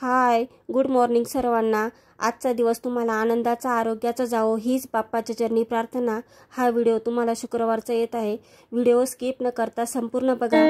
हाय, good morning सर्वांना। आजचा दिवस तुम्हाला आनंदाचा आरोग्याचा जावो हीच बाप्पाच्या चरणी प्रार्थना। हा व्हिडिओ तुम्हाला शुक्रवारचा येत आहे। व्हिडिओ स्किप न करता संपूर्ण बघा।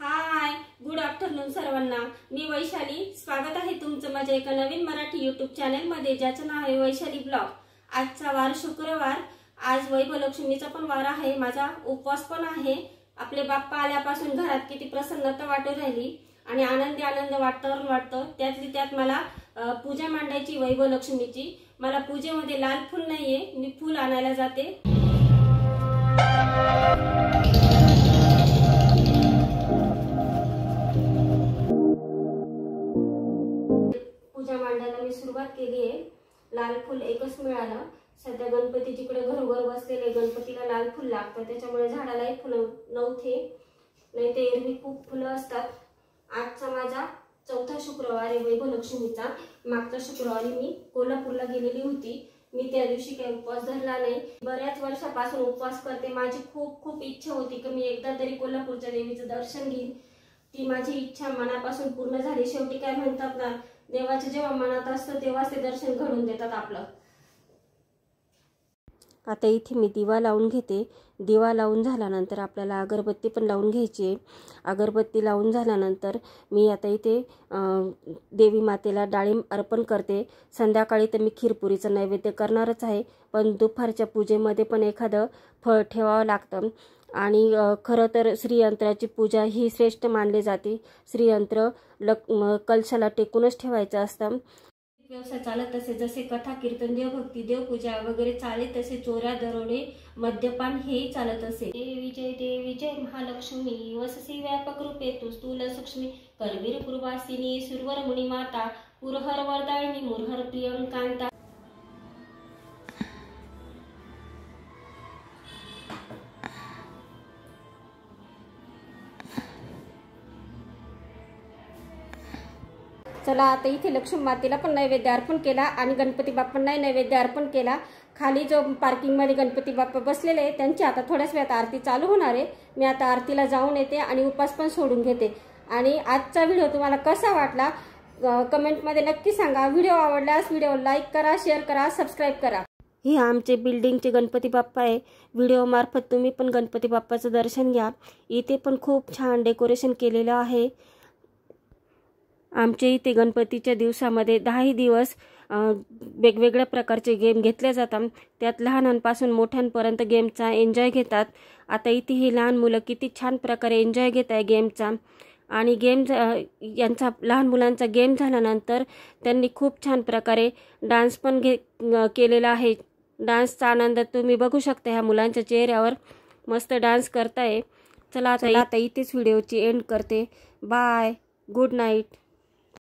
हाय, गुड आफ्टरनून सर्वांना। मी वैशाली, स्वागत आहे तुमचं माझ्या एका नवीन मराठी यूट्यूब चॅनल मध्ये ज्याचं नाव आहे वैशाली ब्लॉग। आजचा वार शुक्रवार, आज वैभवलक्ष्मीचा पण वार आहे, माझा उपवास पण आहे। आपले बाप्पा आल्यापासून घरात किती प्रसन्नता वाटू राहिली आणि आनंद वातावरण वाटतं। त्यातली त्यात मला पूजा मांडायची वैभवलक्ष्मीची। मला पूजेमध्ये लाल फूल नाहीये, मी फूल आणायला जाते। पूजा मांडायला मी सुरुवात केली आहे। लाल फूल एकच मिळालं। सध्या गणपती जिकडे घरोघर बसलेले, गणपतीला लाल फूल लागतं, त्याच्यामुळे झाडालाही फुलं नव्हते, नाही ते एरवी खूप फुलं असतात। आजचा माझा चौथा शुक्रवार आहे वैभवलक्ष्मीचा। मागच्या शुक्रवारी मी कोल्हापूरला गेलेली होती। मी त्या दिवशी काही उपवास धरला नाही। बऱ्याच वर्षापासून उपवास करते। माझी खूप इच्छा होती की मी एकदा तरी कोल्हापूरच्या देवीचं दर्शन घेईन। ती माझी इच्छा मनापासून पूर्ण झाली। शेवटी काय म्हणतात ना, देवाच्या जेव्हा मनात असतं तेव्हाच ते दर्शन घडून देतात आपलं। आता इथे मी दिवा लावून घेते। दिवा लावून झाल्यानंतर आपल्याला अगरबत्ती पण लावून घ्यायची आहे। अगरबत्ती लावून झाल्यानंतर मी आता इथे देवी मातेला डाळिंब अर्पण करते। संध्याकाळी तर मी खीरपुरीचं नैवेद्य करणारच आहे, पण दुपारच्या पूजेमध्ये पण एखादं फळ ठेवावं लागतं। आणि खरं तर श्रीयंत्राची पूजा ही श्रेष्ठ मानली जाते। श्रीयंत्र कलशाला टेकूनच ठेवायचं असतं। व्यवसाय चालत असे, जसे कथा कीर्तन देवभक्ती देवपूजा वगैरे चाले तसे चोऱ्या दरोडे मद्यपान हेही चालत असे। देवी जय महालक्ष्मी, वससी व्यापक रूपे तू स्थूल सूक्ष्मी, करवीर पूर्वासिनी सुरवर मुनी माता, पुरहर वरदायिनी मुरहर प्रियंकांता। चला, आता इथे लक्ष्मी मातेला पण नैवेद्य अर्पण केला आणि गणपती बाप्पांनाही नैवेद्य अर्पण केला। खाली जो पार्किंग मध्ये गणपती बाप्पा बसलेले आहे त्यांची आता थोड्याच वेळात आरती चालू होणार आहे। मी आता आरतीला जाऊन येते आणि उपास पण सोडून घेते। आणि आजचा व्हिडिओ तुम्हाला कसा वाटला कमेंट मध्ये नक्की सांगा। व्हिडिओ आवडल्यास व्हिडिओ लाईक करा, शेअर करा, सबस्क्राईब करा। ही आमचे बिल्डिंगचे गणपती बाप्पा आहे। व्हिडिओ मार्फत तुम्ही पण गणपती बाप्पाचं दर्शन घ्या। इथे पण खूप छान डेकोरेशन केलेलं आहे। आमच्या इथे गणपतीच्या दिवसामध्ये 10 दिवस वेगवेगळ्या प्रकारचे गेम घेतले जातात। त्यात लहानांपासून मोठ्यांपर्यंत गेमचा एन्जॉय घेतात। आता इथे ही लहान मुलं किती छान प्रकारे एन्जॉय घेत आहे गेमचा। आणि यांचा लहान मुलांचा गेम झाल्यानंतर त्यांनी खूप छान प्रकारे डान्स पण केलेला आहे। डान्सचा आनंद तुम्ही बघू शकता, ह्या मुलांच्या चेहऱ्यावर मस्त डान्स करताय। चला आता इथेच व्हिडिओची एंड करते। Bye, good night.